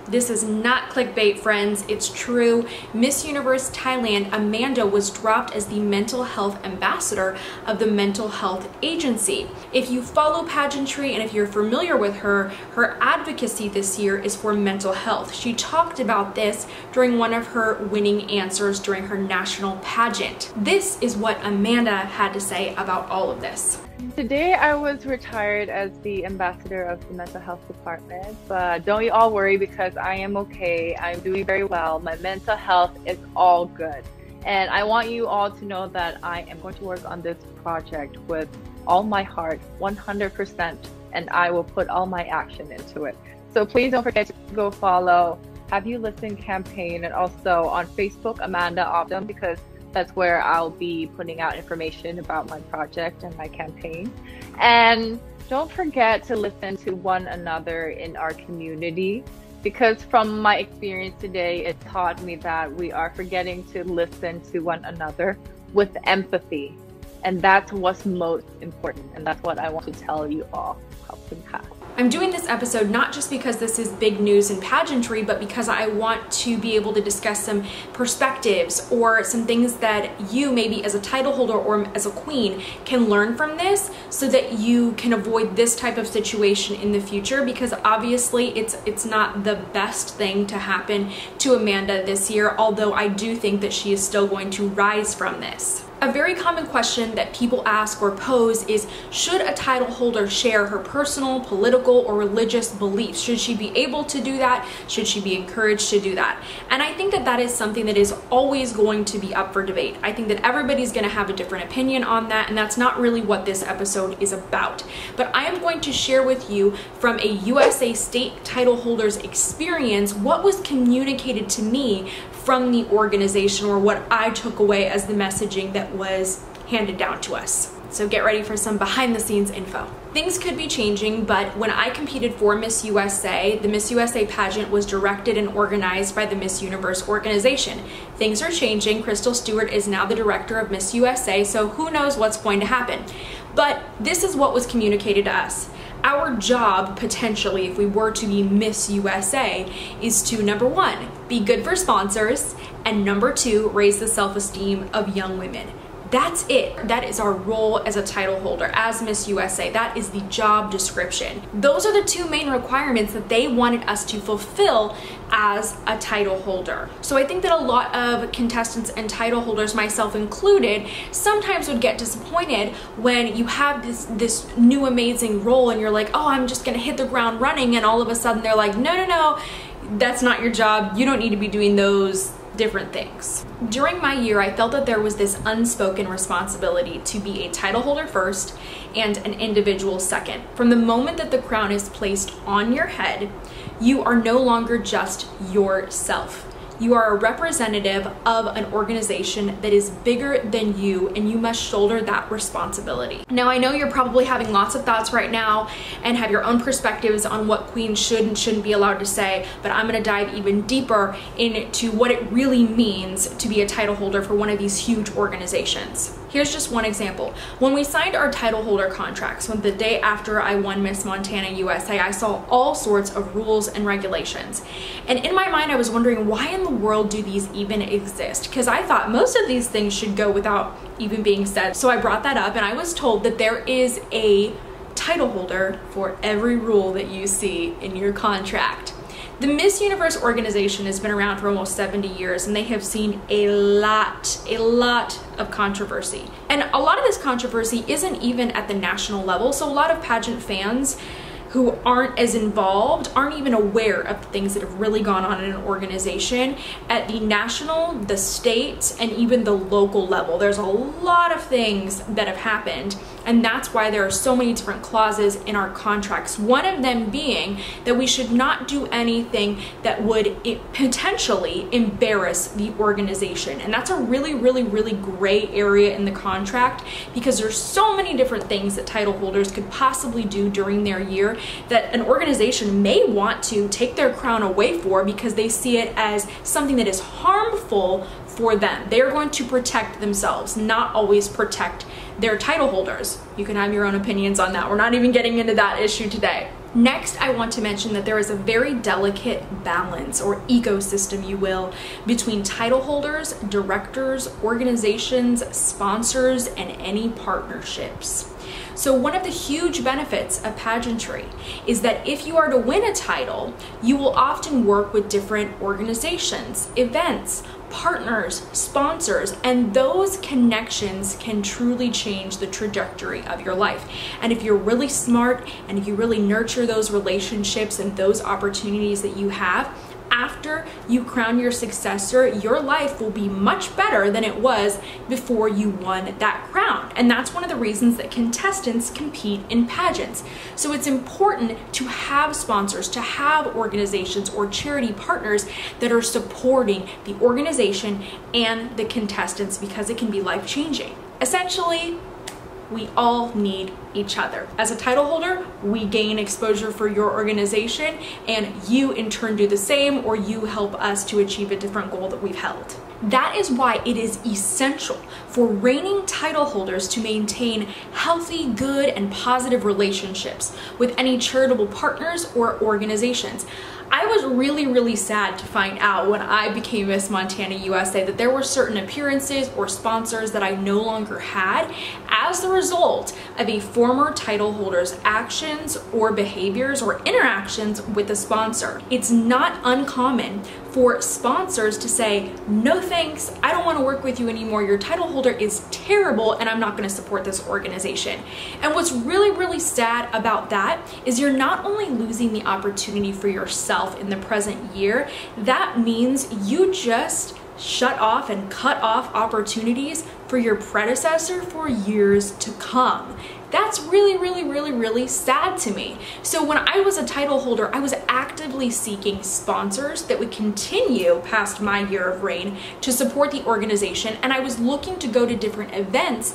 This is not clickbait, friends. It's true. Miss Universe Thailand, Amanda was dropped as the mental health ambassador of the mental health agency. If you follow pageantry and if you're familiar with her, her advocacy this year is for mental health. She talked about this during one of her winning answers during her national pageant. This is what Amanda had to say about all of this. Today I was retired as the ambassador of the mental health department, but don't you all worry because I am okay. I'm doing very well. My mental health is all good. And I want you all to know that I am going to work on this project with all my heart, 100%, and I will put all my action into it. So please don't forget to go follow Have You Listened campaign and also on Facebook, Amanda Obdam, because that's where I'll be putting out information about my project and my campaign. And don't forget to listen to one another in our community, because from my experience today, it taught me that we are forgetting to listen to one another with empathy. And that's what's most important. And that's what I want to tell you all. I'm doing this episode not just because this is big news in pageantry, but because I want to be able to discuss some perspectives or some things that you, maybe as a title holder or as a queen, can learn from this so that you can avoid this type of situation in the future, because obviously it's not the best thing to happen to Amanda this year, although I do think that she is still going to rise from this. A very common question that people ask or pose is, should a title holder share her personal, political, or religious beliefs? Should she be able to do that? Should she be encouraged to do that? And I think that that is something that is always going to be up for debate. I think that everybody's going to have a different opinion on that, and that's not really what this episode is about. But I am going to share with you from a USA state title holder's experience what was communicated to me from the organization, or what I took away as the messaging that was handed down to us. So get ready for some behind the scenes info. Things could be changing, but when I competed for Miss USA, the Miss USA pageant was directed and organized by the Miss Universe organization. Things are changing. Crystal Stewart is now the director of Miss USA, so who knows what's going to happen. But this is what was communicated to us. Our job, potentially, if we were to be Miss USA, is to, number one, be good for sponsors, and number two, raise the self-esteem of young women. That's it. That is our role as a title holder, as Miss USA. That is the job description. Those are the two main requirements that they wanted us to fulfill as a title holder. So I think that a lot of contestants and title holders, myself included, sometimes would get disappointed when you have this new amazing role and you're like, oh, I'm just gonna hit the ground running, and all of a sudden they're like, no, that's not your job. You don't need to be doing those different things. During my year, I felt that there was this unspoken responsibility to be a title holder first and an individual second. From the moment that the crown is placed on your head, you are no longer just yourself. You are a representative of an organization that is bigger than you, and you must shoulder that responsibility. Now, I know you're probably having lots of thoughts right now and have your own perspectives on what queens should and shouldn't be allowed to say, but I'm gonna dive even deeper into what it really means to be a title holder for one of these huge organizations. Here's just one example. When we signed our title holder contracts, the day after I won Miss Montana USA, I saw all sorts of rules and regulations. And in my mind, I was wondering, why in the world do these even exist? Because I thought most of these things should go without even being said. So I brought that up, and I was told that there is a title holder for every rule that you see in your contract. The Miss Universe organization has been around for almost 70 years, and they have seen a lot of controversy. And a lot of this controversy isn't even at the national level, so a lot of pageant fans who aren't as involved aren't even aware of the things that have really gone on in an organization at the national, the state, and even the local level. There's a lot of things that have happened, and that's why there are so many different clauses in our contracts. One of them being that we should not do anything that would potentially embarrass the organization. And that's a really gray area in the contract, because there's so many different things that title holders could possibly do during their year that an organization may want to take their crown away for, because they see it as something that is harmful for them. They're going to protect themselves, not always protect their title holders. You can have your own opinions on that. We're not even getting into that issue today. Next, I want to mention that there is a very delicate balance, or ecosystem you will, between title holders, directors, organizations, sponsors, and any partnerships. So one of the huge benefits of pageantry is that if you are to win a title, you will often work with different organizations, events, partners, sponsors, and those connections can truly change the trajectory of your life. And if you're really smart and if you really nurture those relationships and those opportunities that you have, after you crown your successor, your life will be much better than it was before you won that crown. And that's one of the reasons that contestants compete in pageants. So it's important to have sponsors, to have organizations or charity partners that are supporting the organization and the contestants, because it can be life-changing. Essentially, we all need each other. As a title holder, we gain exposure for your organization, and you in turn do the same, or you help us to achieve a different goal that we've held. That is why it is essential for reigning title holders to maintain healthy, good, and positive relationships with any charitable partners or organizations. I was really sad to find out when I became Miss Montana USA that there were certain appearances or sponsors that I no longer had as the result of a former title holder's actions or behaviors or interactions with a sponsor. It's not uncommon for sponsors to say, no thanks, I don't want to work with you anymore, your title holder is terrible and I'm not going to support this organization. And what's really sad about that is you're not only losing the opportunity for yourself in the present year, that means you just shut off and cut off opportunities for your predecessor for years to come. That's really sad to me. So when I was a title holder, I was actively seeking sponsors that would continue past my year of reign to support the organization, and I was looking to go to different events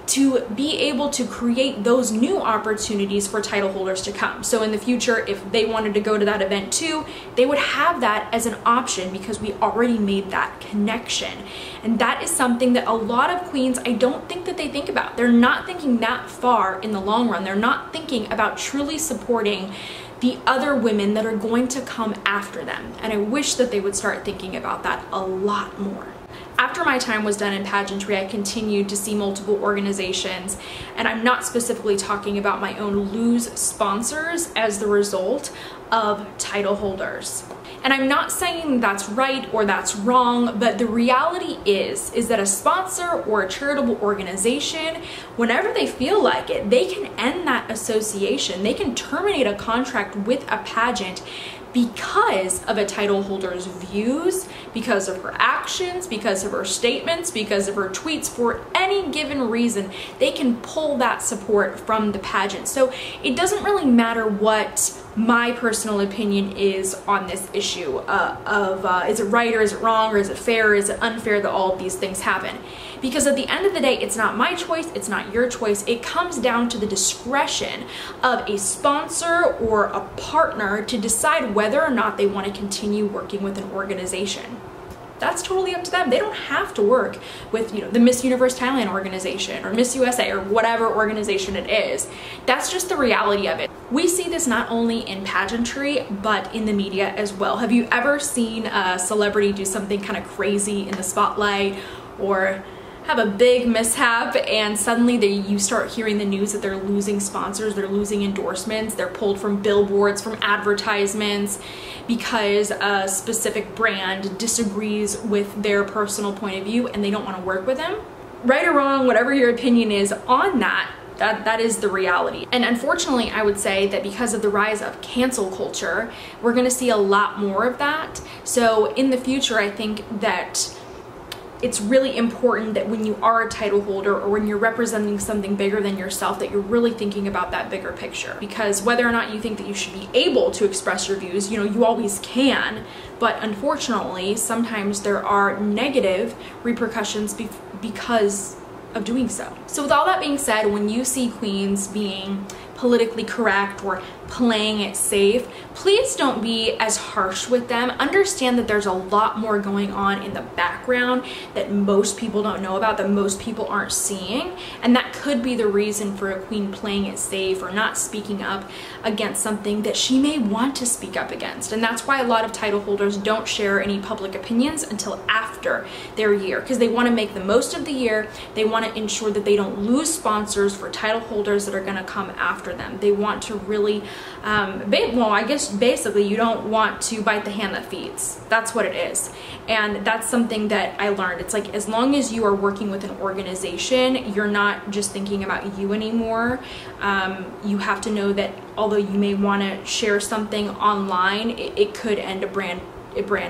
to be able to create those new opportunities for title holders to come. So in the future, if they wanted to go to that event too, they would have that as an option because we already made that connection. And that is something that a lot of queens, I don't think that they think about. They're not thinking that far in the long run. They're not thinking about truly supporting the other women that are going to come after them. And I wish that they would start thinking about that a lot more. After my time was done in pageantry, I continued to see multiple organizations, and I'm not specifically talking about my own lose sponsors as the result of title holders. And I'm not saying that's right or that's wrong, but the reality is that a sponsor or a charitable organization, whenever they feel like it, they can end that association. They can terminate a contract with a pageant because of a title holder's views, because of her actions, because of her statements, because of her tweets. For any given reason, they can pull that support from the pageant. So it doesn't really matter what my personal opinion is on this issue of is it right or is it wrong, or is it fair or is it unfair that all of these things happen. Because at the end of the day, it's not my choice, it's not your choice. It comes down to the discretion of a sponsor or a partner to decide whether or not they want to continue working with an organization. That's totally up to them. They don't have to work with, the Miss Universe Thailand organization or Miss USA or whatever organization it is. That's just the reality of it. We see this not only in pageantry, but in the media as well. Have you ever seen a celebrity do something kind of crazy in the spotlight, or have a big mishap, and suddenly you start hearing the news that they're losing sponsors, they're losing endorsements, they're pulled from billboards, from advertisements, because a specific brand disagrees with their personal point of view and they don't want to work with them? Right or wrong, whatever your opinion is on that, that is the reality. And unfortunately, I would say that because of the rise of cancel culture, we're going to see a lot more of that. So in the future, I think that it's really important that when you are a title holder or when you're representing something bigger than yourself, that you're really thinking about that bigger picture. Because whether or not you think that you should be able to express your views, you always can, but unfortunately, sometimes there are negative repercussions because of doing so. So with all that being said, when you see queens being politically correct or playing it safe, please don't be as harsh with them. Understand that there's a lot more going on in the background that most people don't know about, that most people aren't seeing, and that could be the reason for a queen playing it safe or not speaking up against something that she may want to speak up against. And that's why a lot of title holders don't share any public opinions until after their year, because they want to make the most of the year. They want to ensure that they don't lose sponsors for title holders that are going to come after them. They want to really well, I guess basically you don't want to bite the hand that feeds. That's what it is. And that's something that I learned. It's like, as long as you are working with an organization, you're not just thinking about you anymore. You have to know that although you may want to share something online, it could end a brand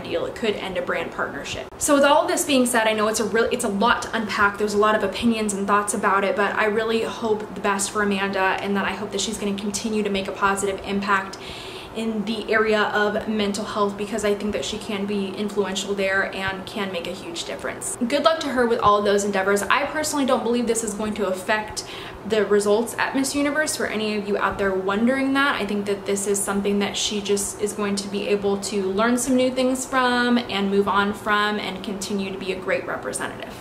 deal. It could end a brand partnership. So with all of this being said, I know it's a lot to unpack. There's a lot of opinions and thoughts about it, but I really hope the best for Amanda, and that I hope that she's going to continue to make a positive impact in the area of mental health, because I think that she can be influential there and can make a huge difference. Good luck to her with all of those endeavors. I personally don't believe this is going to affect the results at Miss Universe. For any of you out there wondering that, I think that this is something that she just is going to be able to learn some new things from and move on from and continue to be a great representative.